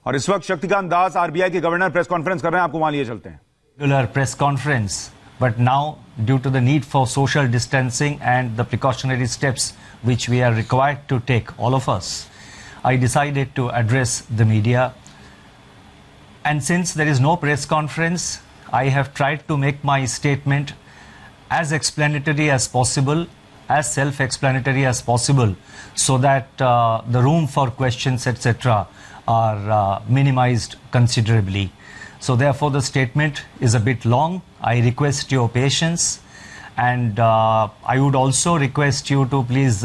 और इस वक्त शक्तिकांत दास आरबीआई के गवर्नर प्रेस कॉन्फ्रेंस कर रहे हैं, आपको वहां लिए चलते हैं. Regular press conference, but now due to the need for social distancing and the precautionary steps which we are required to take, all of us, I decided to address the media. And since there is no press conference, I have tried to make my statement as explanatory as possible, as self-explanatory as possible, so that the room for questions, etc., are minimized considerably. So therefore the statement is a bit long. I request your patience, and I would also request you to please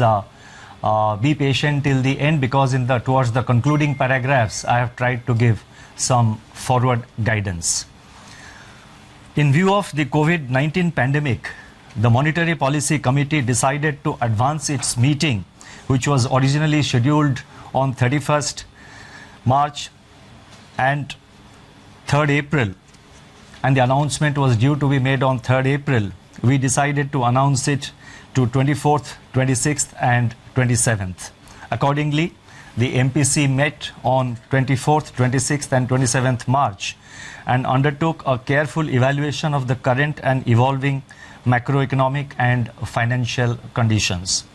be patient till the end, because towards the concluding paragraphs I have tried to give some forward guidance. In view of the COVID-19 pandemic, the Monetary Policy Committee decided to advance its meeting, which was originally scheduled on 31st March and 3rd April, and the announcement was due to be made on 3rd April. We decided to announce it to 24th, 26th and 27th. Accordingly, the MPC met on 24th, 26th and 27th March and undertook a careful evaluation of the current and evolving macroeconomic and financial conditions,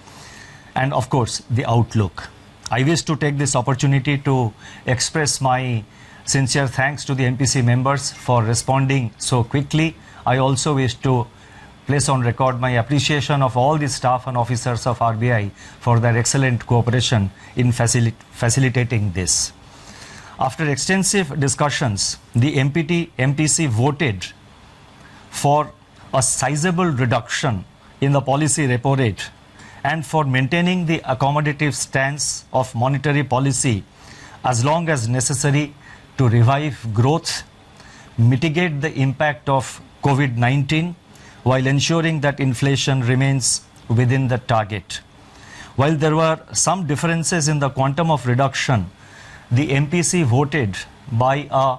and of course the outlook. I wish to take this opportunity to express my sincere thanks to the MPC members for responding so quickly. I also wish to place on record my appreciation of all the staff and officers of RBI for their excellent cooperation in facilitating this. After extensive discussions, the MPC voted for a sizable reduction in the policy repo rate and for maintaining the accommodative stance of monetary policy as long as necessary to revive growth, mitigate the impact of COVID-19 while ensuring that inflation remains within the target. While there were some differences in the quantum of reduction, the MPC voted by a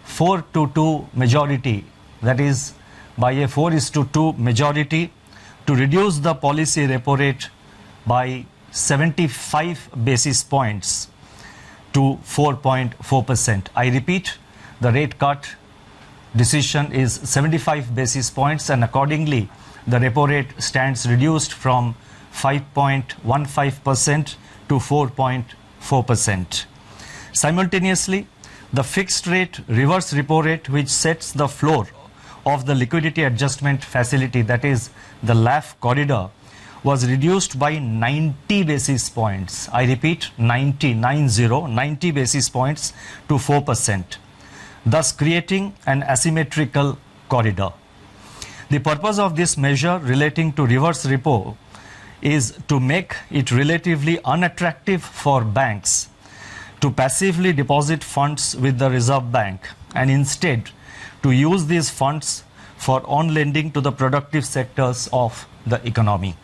4-2 majority, that is by a 4:2 majority, to reduce the policy repo rate by 75 basis points to 4.4%. I repeat, the rate cut decision is 75 basis points, and accordingly the repo rate stands reduced from 5.15% to 4.4%. Simultaneously, the fixed rate reverse repo rate, which sets the floor of the liquidity adjustment facility, that is the LAF corridor, was reduced by 90 basis points. I repeat, 90 basis points to 4%, thus creating an asymmetrical corridor. The purpose of this measure relating to reverse repo is to make it relatively unattractive for banks to passively deposit funds with the Reserve Bank, and instead to use these funds for on-lending to the productive sectors of the economy.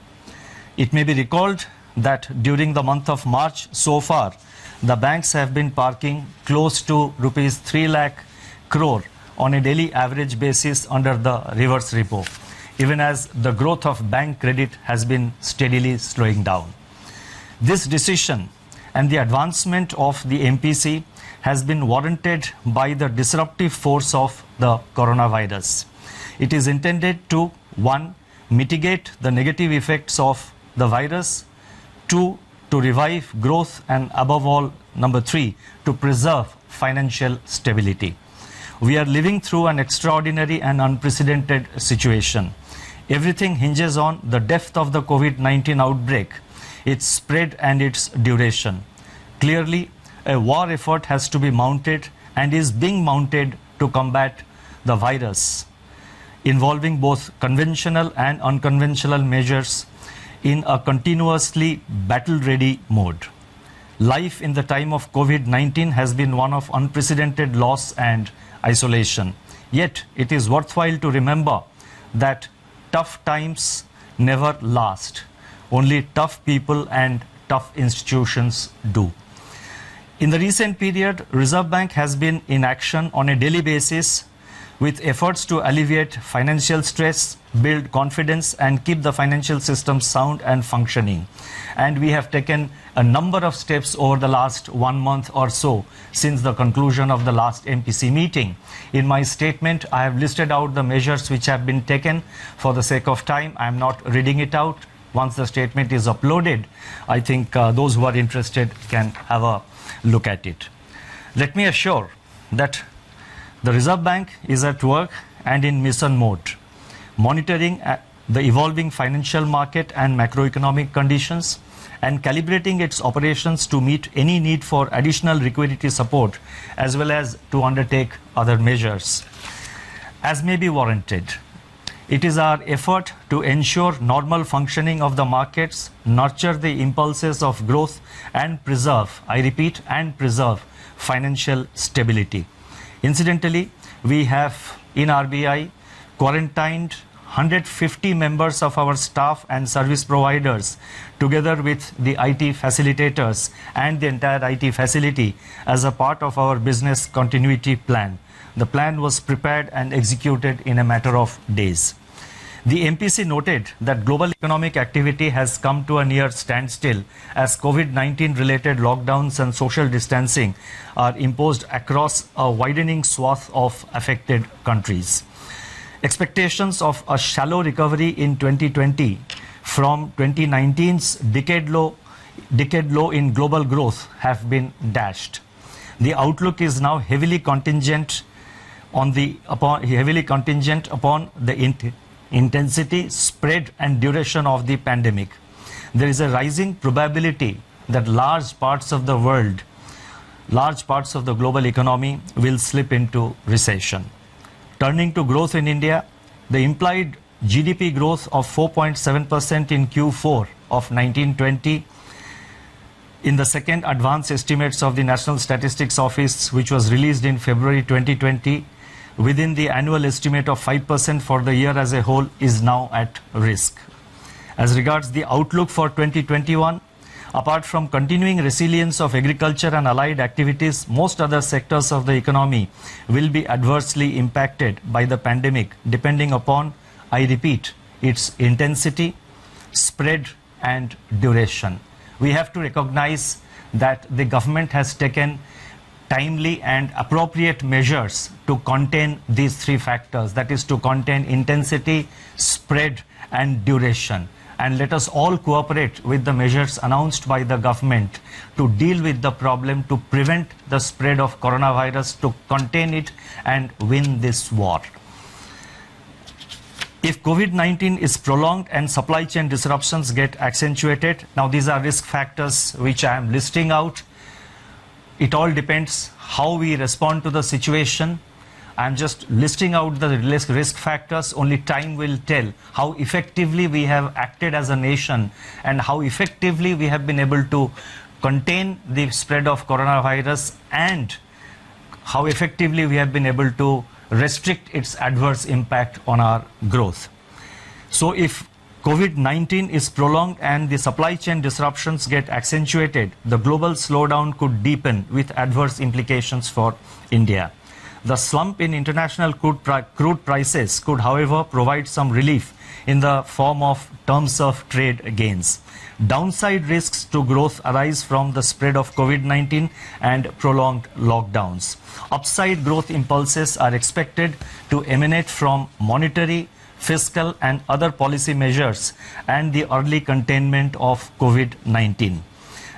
It may be recalled that during the month of March so far, the banks have been parking close to rupees 3 lakh crore on a daily average basis under the reverse repo, even as the growth of bank credit has been steadily slowing down. This decision and the advancement of the MPC has been warranted by the disruptive force of the coronavirus. It is intended to 1. mitigate the negative effects of the virus, 2. to revive growth, and above all, number 3, to preserve financial stability. We are living through an extraordinary and unprecedented situation. Everything hinges on the depth of the COVID-19 outbreak, its spread and its duration. Clearly, a war effort has to be mounted and is being mounted to combat the virus, involving both conventional and unconventional measures in a continuously battle-ready mode. Life in the time of COVID-19 has been one of unprecedented loss and isolation. Yet, it is worthwhile to remember that tough times never last. Only tough people and tough institutions do. In the recent period, Reserve Bank has been in action on a daily basis with efforts to alleviate financial stress, build confidence, and keep the financial system sound and functioning. And we have taken a number of steps over the last 1 month or so since the conclusion of the last MPC meeting. In my statement, I have listed out the measures which have been taken. For the sake of time, I am not reading it out. Once the statement is uploaded, I think those who are interested can have a look at it. Let me assure that the Reserve Bank is at work and in mission mode, monitoring the evolving financial market and macroeconomic conditions and calibrating its operations to meet any need for additional liquidity support as well as to undertake other measures as may be warranted. It is our effort to ensure normal functioning of the markets, nurture the impulses of growth and preserve, I repeat, and preserve financial stability. Incidentally, we have in RBI quarantined 150 members of our staff and service providers together with the IT facilitators and the entire IT facility as a part of our business continuity plan. The plan was prepared and executed in a matter of days. The MPC noted that global economic activity has come to a near standstill as COVID-19 related lockdowns and social distancing are imposed across a widening swath of affected countries. Expectations of a shallow recovery in 2020 from 2019's decade low in global growth have been dashed. The outlook is now heavily contingent upon the intensity, spread and duration of the pandemic. There is a rising probability that large parts of the global economy will slip into recession. Turning to growth in India, the implied GDP growth of 4.7% in Q4 of 1920 in the second advance estimates of the National Statistics Office, which was released in February 2020, within the annual estimate of 5% for the year as a whole, is now at risk. As regards the outlook for 2021, apart from continuing resilience of agriculture and allied activities, most other sectors of the economy will be adversely impacted by the pandemic, depending upon, I repeat, its intensity, spread and duration. We have to recognize that the government has taken timely and appropriate measures to contain these three factors, that is to contain intensity, spread and duration. And let us all cooperate with the measures announced by the government to deal with the problem, to prevent the spread of coronavirus, to contain it and win this war. If COVID-19 is prolonged and supply chain disruptions get accentuated, now these are risk factors which I am listing out. It all depends how we respond to the situation. I'm just listing out the risk factors. Only time will tell how effectively we have acted as a nation and how effectively we have been able to contain the spread of coronavirus and how effectively we have been able to restrict its adverse impact on our growth. So if COVID-19 is prolonged and the supply chain disruptions get accentuated, the global slowdown could deepen with adverse implications for India. The slump in international crude prices could, however, provide some relief in the form of terms of trade gains. Downside risks to growth arise from the spread of COVID-19 and prolonged lockdowns. Upside growth impulses are expected to emanate from monetary, fiscal and other policy measures and the early containment of COVID-19.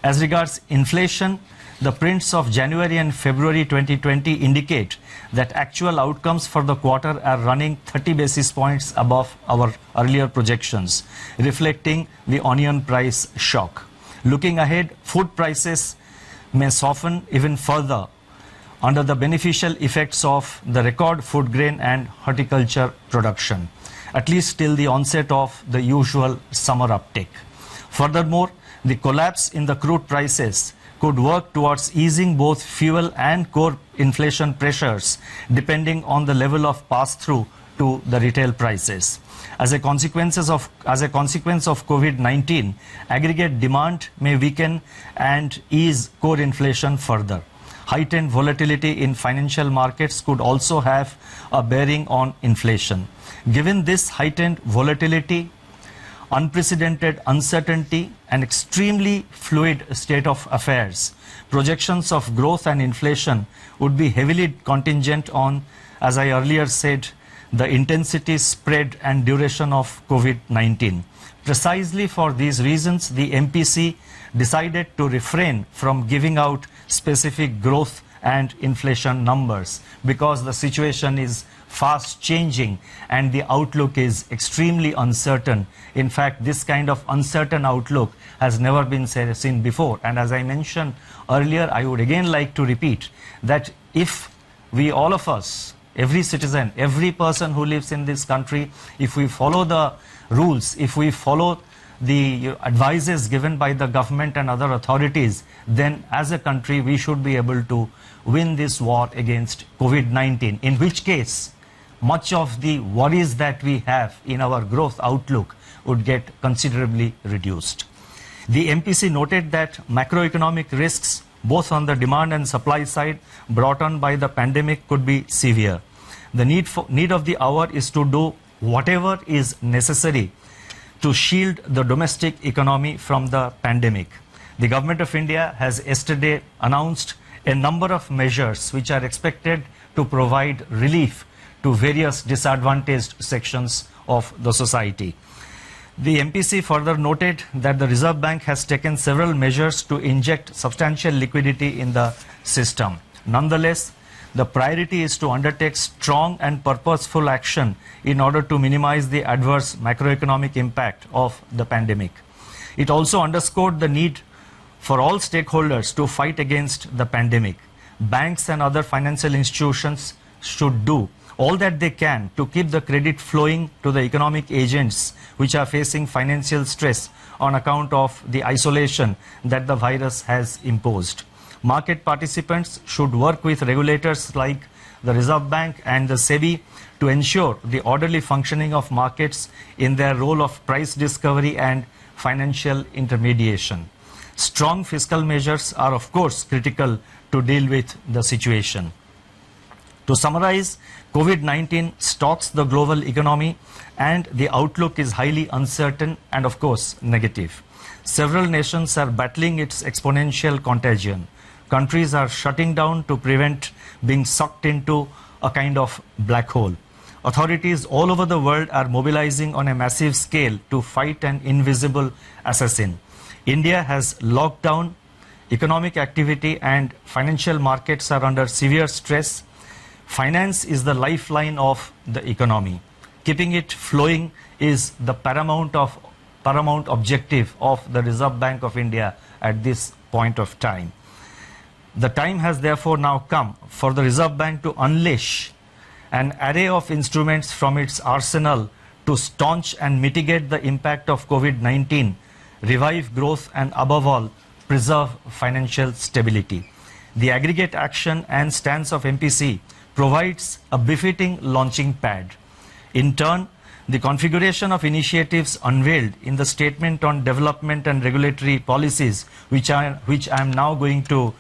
As regards inflation, the prints of January and February 2020 indicate that actual outcomes for the quarter are running 30 basis points above our earlier projections, reflecting the onion price shock. Looking ahead, food prices may soften even further under the beneficial effects of the record food grain and horticulture production, at least till the onset of the usual summer uptake. Furthermore, the collapse in the crude prices could work towards easing both fuel and core inflation pressures depending on the level of pass-through to the retail prices. As a consequence of COVID-19, aggregate demand may weaken and ease core inflation further. Heightened volatility in financial markets could also have a bearing on inflation. Given this heightened volatility, unprecedented uncertainty, and extremely fluid state of affairs, projections of growth and inflation would be heavily contingent on, as I earlier said, the intensity, spread, and duration of COVID-19. Precisely for these reasons, the MPC decided to refrain from giving out specific growth and inflation numbers because the situation is fast changing and the outlook is extremely uncertain. In fact, this kind of uncertain outlook has never been seen before. And as I mentioned earlier, I would again like to repeat that if we, all of us, every citizen, every person who lives in this country, if we follow the rules, if we follow the advices given by the government and other authorities, then as a country we should be able to win this war against COVID-19, in which case much of the worries that we have in our growth outlook would get considerably reduced. The MPC noted that macroeconomic risks both on the demand and supply side brought on by the pandemic could be severe. The need of the hour is to do whatever is necessary to shield the domestic economy from the pandemic. The Government of India has yesterday announced a number of measures which are expected to provide relief to various disadvantaged sections of the society. The MPC further noted that the Reserve Bank has taken several measures to inject substantial liquidity in the system. Nonetheless, the priority is to undertake strong and purposeful action in order to minimize the adverse macroeconomic impact of the pandemic. It also underscored the need for all stakeholders to fight against the pandemic. Banks and other financial institutions should do all that they can to keep the credit flowing to the economic agents which are facing financial stress on account of the isolation that the virus has imposed. Market participants should work with regulators like the Reserve Bank and the SEBI to ensure the orderly functioning of markets in their role of price discovery and financial intermediation. Strong fiscal measures are of course critical to deal with the situation. To summarize, COVID-19 stalks the global economy and the outlook is highly uncertain and of course negative. Several nations are battling its exponential contagion. Countries are shutting down to prevent being sucked into a kind of black hole. Authorities all over the world are mobilizing on a massive scale to fight an invisible assassin. India has locked down economic activity and financial markets are under severe stress. Finance is the lifeline of the economy. Keeping it flowing is the paramount objective of the Reserve Bank of India at this point of time. The time has therefore now come for the Reserve Bank to unleash an array of instruments from its arsenal to staunch and mitigate the impact of COVID-19, revive growth and above all, preserve financial stability. The aggregate action and stance of MPC provides a befitting launching pad. In turn, the configuration of initiatives unveiled in the statement on development and regulatory policies, which I am now going to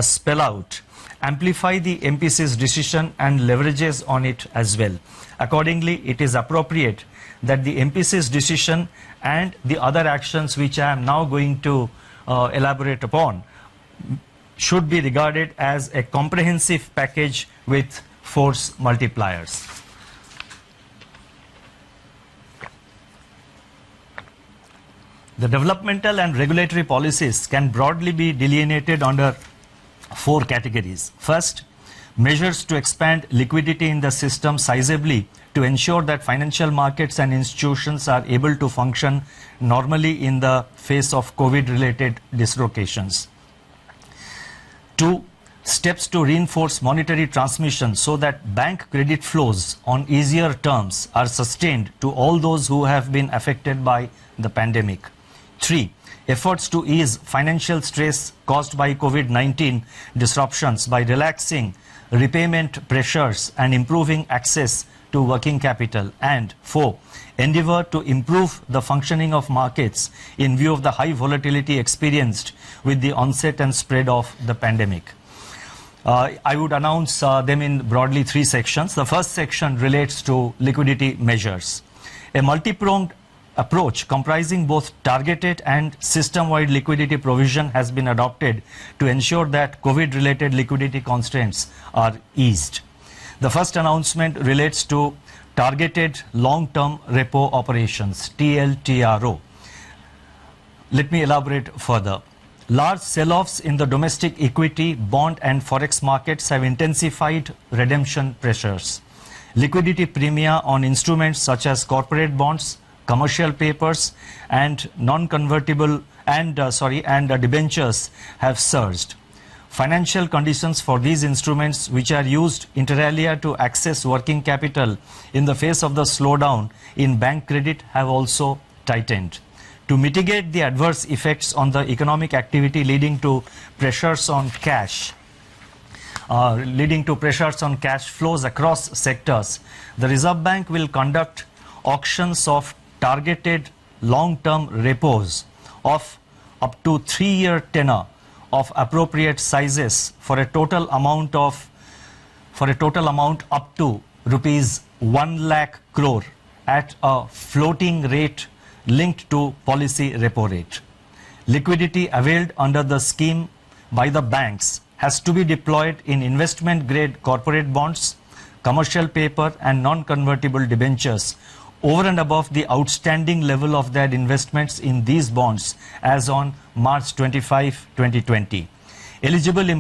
spell out, amplify the MPC's decision and leverages on it as well. Accordingly, it is appropriate that the MPC's decision and the other actions which I am now going to elaborate upon should be regarded as a comprehensive package with force multipliers. The developmental and regulatory policies can broadly be delineated under 4 categories. First, measures to expand liquidity in the system sizably to ensure that financial markets and institutions are able to function normally in the face of COVID-related dislocations. 2. Steps to reinforce monetary transmission so that bank credit flows on easier terms are sustained to all those who have been affected by the pandemic. 3. Efforts to ease financial stress caused by COVID-19 disruptions by relaxing repayment pressures and improving access to working capital. And 4. Endeavor to improve the functioning of markets in view of the high volatility experienced with the onset and spread of the pandemic. I would announce them in broadly three sections. The first section relates to liquidity measures. A multi-pronged approach comprising both targeted and system-wide liquidity provision has been adopted to ensure that COVID-related liquidity constraints are eased. The first announcement relates to targeted long-term repo operations, TLTRO. Let me elaborate further. Large sell-offs in the domestic equity, bond and forex markets have intensified redemption pressures. Liquidity premia on instruments such as corporate bonds, commercial papers and non-convertible and debentures have surged. Financial conditions for these instruments, which are used inter alia to access working capital in the face of the slowdown in bank credit, have also tightened. To mitigate the adverse effects on the economic activity leading to pressures on cash flows across sectors, the Reserve Bank will conduct auctions of targeted long-term repos of up to 3-year tenor of appropriate sizes for a total amount up to rupees 1 lakh crore at a floating rate linked to policy repo rate. Liquidity availed under the scheme by the banks has to be deployed in investment-grade corporate bonds, commercial paper and non-convertible debentures over and above the outstanding level of their investments in these bonds as on March 25, 2020. Eligible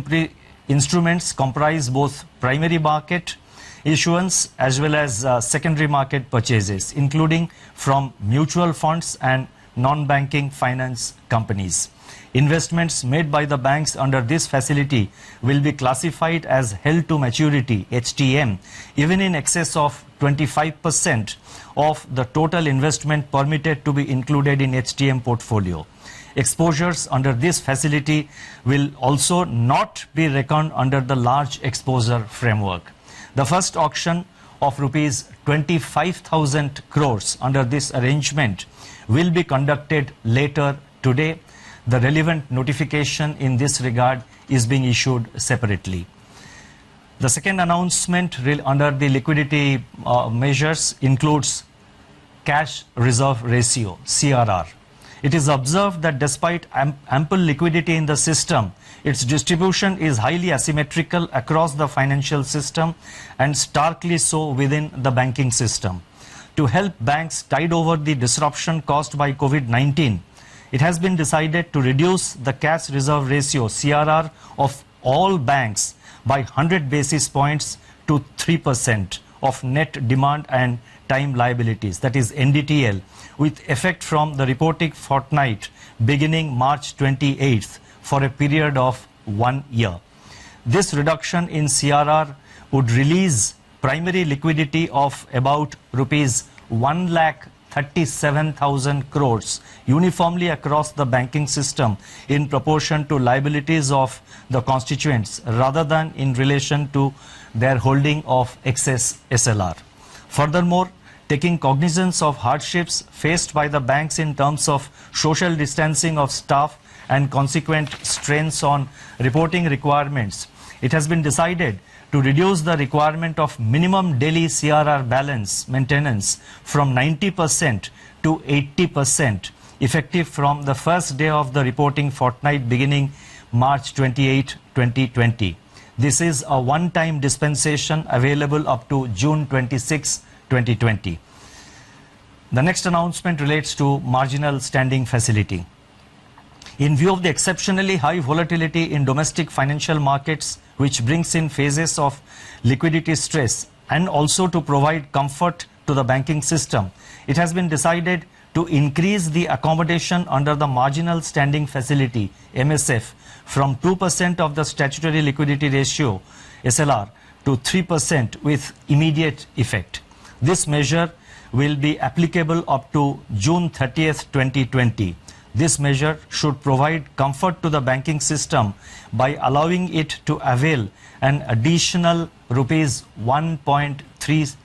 instruments comprise both primary market issuance as well as secondary market purchases, including from mutual funds and non-banking finance companies. Investments made by the banks under this facility will be classified as held to maturity, HTM, even in excess of 25% of the total investment permitted to be included in HTM portfolio. Exposures under this facility will also not be reckoned under the large exposure framework. The first auction of rupees 25,000 crores under this arrangement will be conducted later today. The relevant notification in this regard is being issued separately. The second announcement under the liquidity measures includes cash reserve ratio, CRR. It is observed that despite ample liquidity in the system, its distribution is highly asymmetrical across the financial system and starkly so within the banking system. To help banks tide over the disruption caused by COVID-19, it has been decided to reduce the cash reserve ratio, CRR, of all banks by 100 basis points to 3% of net demand and time liabilities, that is NDTL, with effect from the reporting fortnight beginning March 28th for a period of 1 year. This reduction in CRR would release primary liquidity of about rupees 1,37,000 crores uniformly across the banking system in proportion to liabilities of the constituents rather than in relation to their holding of excess SLR. Furthermore, taking cognizance of hardships faced by the banks in terms of social distancing of staff and consequent strains on reporting requirements, it has been decided to reduce the requirement of minimum daily CRR balance maintenance from 90% to 80% effective from the first day of the reporting fortnight beginning March 28, 2020. This is a one-time dispensation available up to June 26, 2020. The next announcement relates to marginal standing facility. In view of the exceptionally high volatility in domestic financial markets, which brings in phases of liquidity stress, and also to provide comfort to the banking system, it has been decided to increase the accommodation under the marginal standing facility, MSF, from 2% of the statutory liquidity ratio, SLR, to 3% with immediate effect. This measure will be applicable up to June 30th, 2020. This measure should provide comfort to the banking system by allowing it to avail an additional rupees 1.37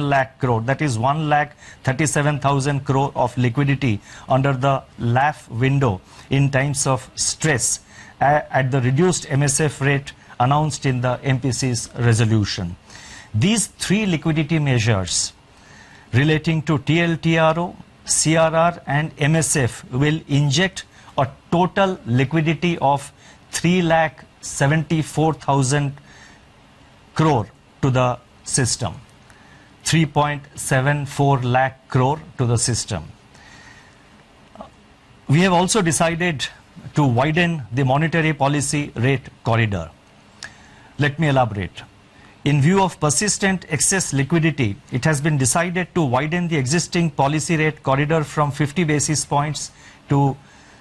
lakh crore, that is 1,37,000 crore of liquidity under the LAF window in times of stress at the reduced MSF rate announced in the MPC's resolution. These three liquidity measures relating to TLTRO, CRR and MSF will inject a total liquidity of 3,74,000 crore to the system. 3.74 lakh crore to the system. We have also decided to widen the monetary policy rate corridor. Let me elaborate. In view of persistent excess liquidity, it has been decided to widen the existing policy rate corridor from 50 basis points to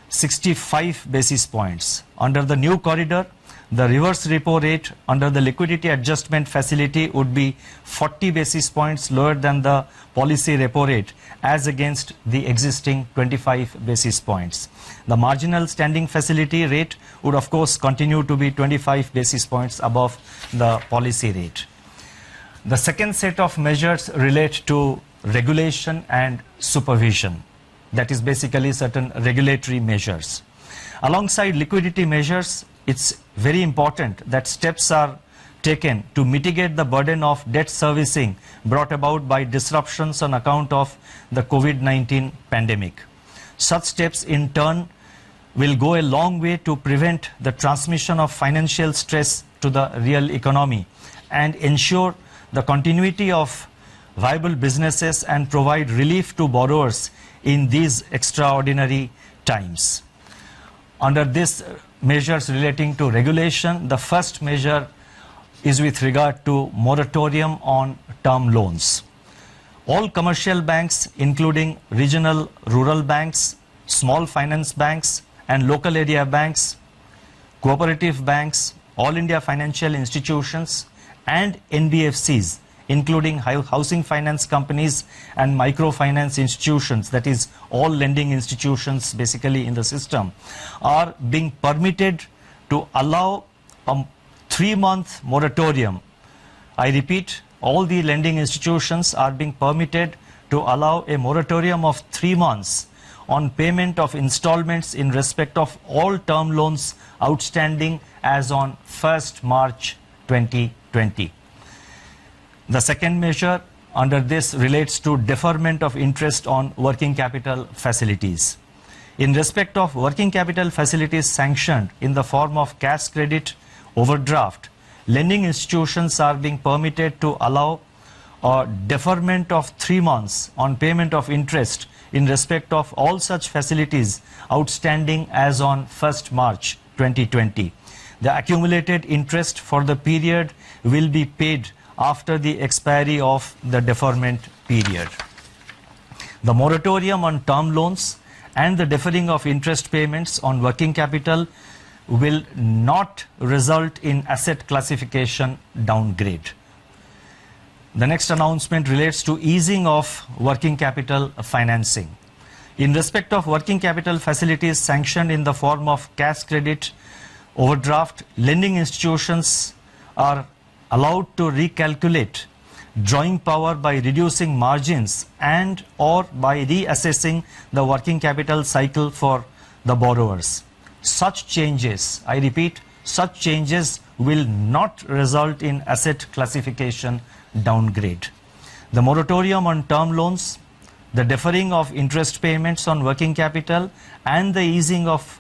65 basis points. Under the new corridor, the reverse repo rate under the liquidity adjustment facility would be 40 basis points lower than the policy repo rate as against the existing 25 basis points. The marginal standing facility rate would of course continue to be 25 basis points above the policy rate. The second set of measures relate to regulation and supervision. That is basically certain regulatory measures. Alongside liquidity measures, it's very important that steps are taken to mitigate the burden of debt servicing brought about by disruptions on account of the COVID-19 pandemic. Such steps in turn will go a long way to prevent the transmission of financial stress to the real economy and ensure the continuity of viable businesses and provide relief to borrowers in these extraordinary times. Under these measures relating to regulation, the first measure is with regard to moratorium on term loans. All commercial banks, including regional rural banks, small finance banks and local area banks, cooperative banks, all India financial institutions and NBFCs, including housing finance companies and microfinance institutions, that is all lending institutions basically in the system, are being permitted to allow a 3-month moratorium. I repeat, all the lending institutions are being permitted to allow a moratorium of 3 months on payment of installments in respect of all term loans outstanding as on 1st March 2020. The second measure under this relates to deferment of interest on working capital facilities. In respect of working capital facilities sanctioned in the form of cash credit, overdraft, lending institutions are being permitted to allow a deferment of 3 months on payment of interest in respect of all such facilities outstanding as on 1st March 2020. The accumulated interest for the period will be paid after the expiry of the deferment period. The moratorium on term loans and the deferring of interest payments on working capital will not result in asset classification downgrade. The next announcement relates to easing of working capital financing. In respect of working capital facilities sanctioned in the form of cash credit, overdraft, lending institutions are allowed to recalculate drawing power by reducing margins and or by reassessing the working capital cycle for the borrowers. Such changes, I repeat, such changes will not result in asset classification downgrade. The moratorium on term loans, the deferring of interest payments on working capital and the easing of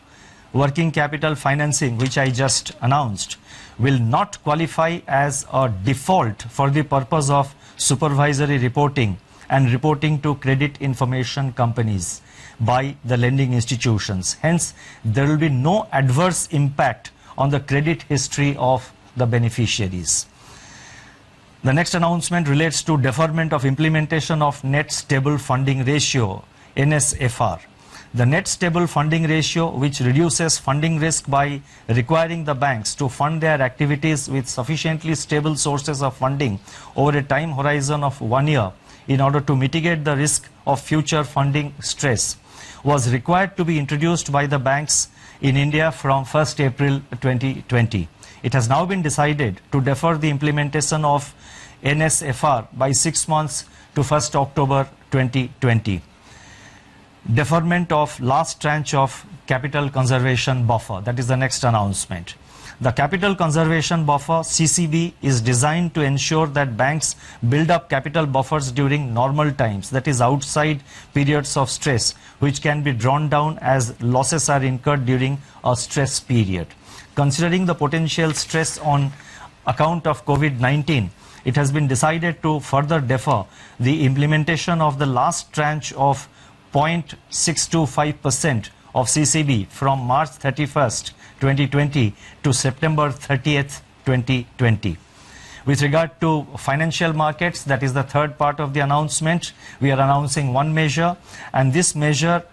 working capital financing, which I just announced, will not qualify as a default for the purpose of supervisory reporting and reporting to credit information companies by the lending institutions. Hence, there will be no adverse impact on the credit history of the beneficiaries. The next announcement relates to deferment of implementation of Net Stable Funding Ratio, NSFR. The net stable funding ratio, which reduces funding risk by requiring the banks to fund their activities with sufficiently stable sources of funding over a time horizon of 1 year in order to mitigate the risk of future funding stress, was required to be introduced by the banks in India from 1st April 2020. It has now been decided to defer the implementation of NSFR by 6 months to 1st October 2020. Deferment of last tranche of capital conservation buffer. That is the next announcement. The capital conservation buffer CCB is designed to ensure that banks build up capital buffers during normal times, that is outside periods of stress, which can be drawn down as losses are incurred during a stress period. Considering the potential stress on account of COVID-19, it has been decided to further defer the implementation of the last tranche of 0.625% of CCB from March 31st, 2020 to September 30th, 2020. With regard to financial markets, that is the third part of the announcement, we are announcing one measure, and this measure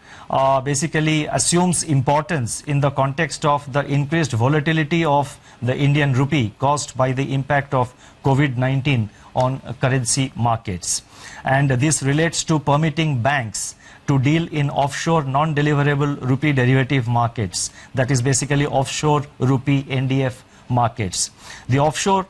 basically assumes importance in the context of the increased volatility of the Indian rupee caused by the impact of COVID-19 on currency markets. And this relates to permitting banks to deal in offshore non-deliverable rupee derivative markets, that is basically offshore rupee NDF markets. The offshore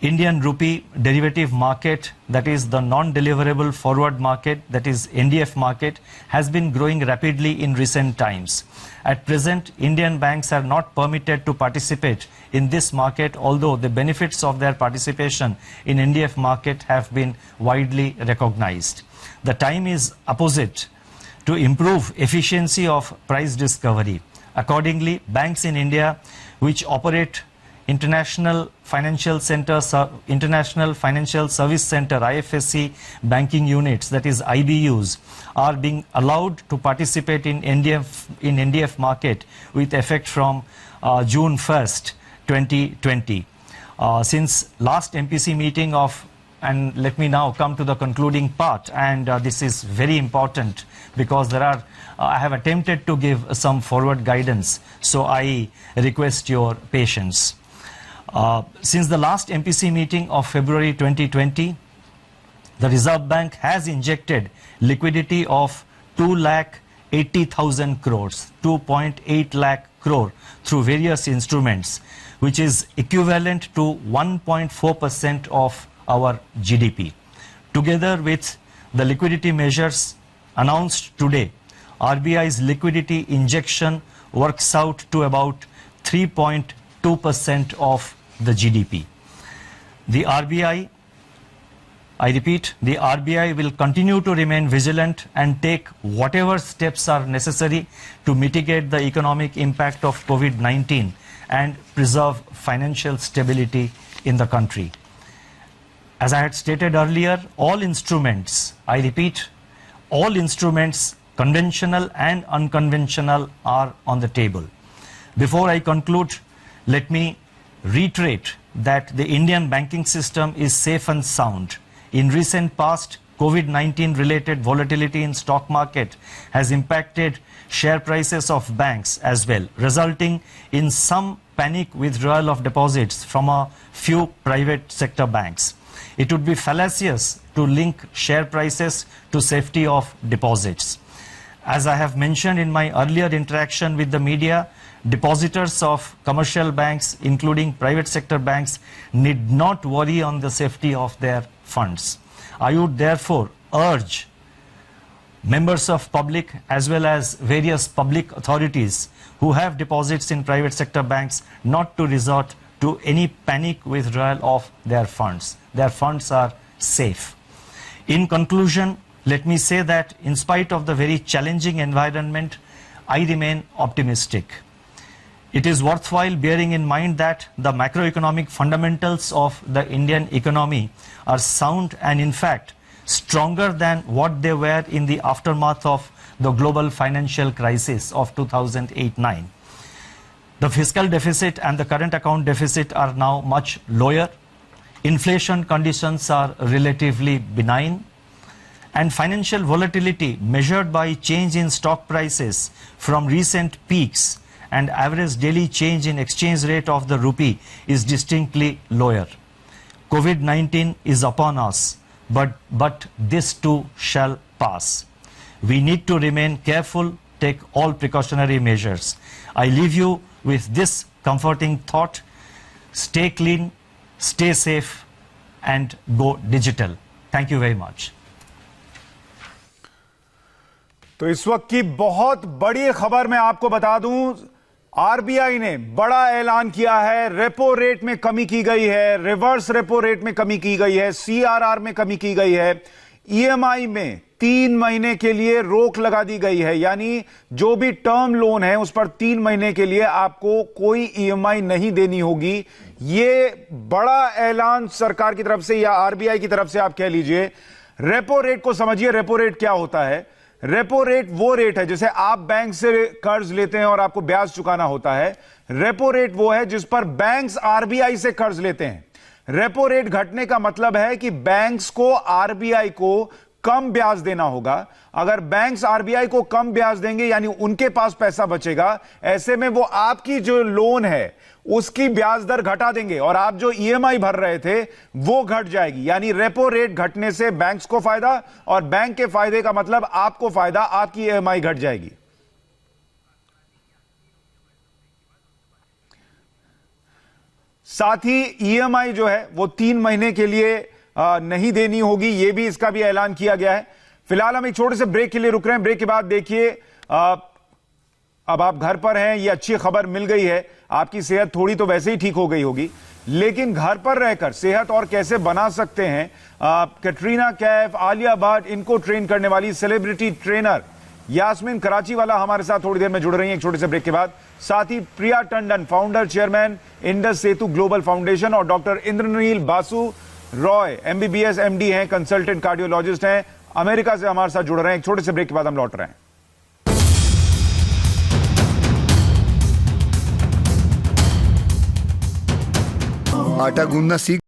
Indian rupee derivative market, that is the non-deliverable forward market, that is NDF market, has been growing rapidly in recent times. At present, Indian banks are not permitted to participate in this market, although the benefits of their participation in NDF market have been widely recognized. The time is opposite to improve efficiency of price discovery. Accordingly, banks in India which operate International Financial Service Center IFSC banking units, that is IBUs, are being allowed to participate in NDF market with effect from June 1st, 2020. Since last MPC meeting of, and let me now come to the concluding part, and this is very important because there are, I have attempted to give some forward guidance, so I request your patience. Since the last MPC meeting of February 2020, the Reserve Bank has injected liquidity of 2,80,000 crores, 2.8 lakh crore through various instruments, which is equivalent to 1.4% of our GDP. Together with the liquidity measures announced today, RBI's liquidity injection works out to about 3.2% of the GDP. The RBI, I repeat, the RBI will continue to remain vigilant and take whatever steps are necessary to mitigate the economic impact of COVID-19 and preserve financial stability in the country. As I had stated earlier, all instruments, I repeat, all instruments, conventional and unconventional, are on the table. Before I conclude, let me reiterate that the Indian banking system is safe and sound. In recent past, COVID-19 related volatility in stock market has impacted share prices of banks as well, resulting in some panic withdrawal of deposits from a few private sector banks. It would be fallacious to link share prices to safety of deposits. As I have mentioned in my earlier interaction with the media, depositors of commercial banks, including private sector banks, need not worry on the safety of their funds. I would therefore urge members of public as well as various public authorities who have deposits in private sector banks not to resort to any panic withdrawal of their funds. Their funds are safe. In conclusion, let me say that in spite of the very challenging environment, I remain optimistic. It is worthwhile bearing in mind that the macroeconomic fundamentals of the Indian economy are sound and in fact stronger than what they were in the aftermath of the global financial crisis of 2008-9. The fiscal deficit and the current account deficit are now much lower. Inflation conditions are relatively benign. And financial volatility measured by change in stock prices from recent peaks and average daily change in exchange rate of the rupee is distinctly lower. COVID-19 is upon us, but this too shall pass. We need to remain careful, take all precautionary measures. I leave you with this comforting thought: stay clean, stay safe, and go digital. Thank you very much. तो इस वक्त की बहुत बड़ी खबर मैं आपको बता दूं, आरबीआई ने बड़ा ऐलान किया है। रेपो रेट में कमी की गई है, रिवर्स रेपो रेट में कमी की गई है, सीआरआर में कमी की गई है, ईएमआई में 3 महीने के लिए रोक लगा दी गई है। यानी जो भी टर्म लोन है उस पर 3 महीने के लिए आपको कोई ईएमआई नहीं देनी होगी। यह बड़ा ऐलान सरकार की तरफ से या आरबीआई की तरफ से आप कह लीजिए। रेपो रेट को समझिए। रेपो रेट क्या होता है? रेपो रेट वो रेट है जैसे आप बैंक से कर्ज लेते हैं और आपको ब्याज चुकाना होता है। रेपो रेट वो है जिस पर बैंक्स आरबीआई से कर्ज लेते हैं। रेपो रेट घटने का मतलब है कि बैंक्स को आरबीआई को कम ब्याज देना होगा। अगर बैंक्स आरबीआई को कम ब्याज देंगे यानी उनके पास पैसा बचेगा, ऐसे में वो आपकी जो लोन है उसकी ब्याज दर घटा देंगे और आप जो ईएमआई भर रहे थे वो घट जाएगी। यानी रेपो रेट घटने से बैंक्स को फायदा और बैंक के फायदे का मतलब आपको फायदा, आपकी ईएमआई घट जाएगी। साथ ही ईएमआई जो है वो 3 महीने के लिए नहीं देनी होगी, ये भी इसका भी ऐलान किया गया है। फिलहाल हम एक छोटे से ब्रेक के लिए रुक रहे हैं। ब्रेक के बाद देखिए, अब आप घर पर हैं, ये अच्छी खबर मिल गई है। आपकी सेहत थोड़ी तो वैसे ही ठीक हो गई होगी, लेकिन घर पर रहकर सेहत और कैसे बना सकते हैं। कैटरीना कैफ, आलिया भट्ट, इनको ट्रेन करने वाली सेलिब्रिटी ट्रेनर यास्मीन कराची वाला हमारे साथ थोड़ी देर में जुड़ रही हैं एक छोटे से ब्रेक के बाद। साथ ही Priya Tandon, founder chairman Indus Setu global foundation, और doctor Indranil Basu Roy MBBS MD हैं, कंसल्टेंट कार्डियोलॉजिस्ट हैं, अमेरिका से हमारे साथ जुड़ रहे हैं। एक छोटे से ब्रेक के बाद हम लौट रहे हैं। आटा गूंदना सीख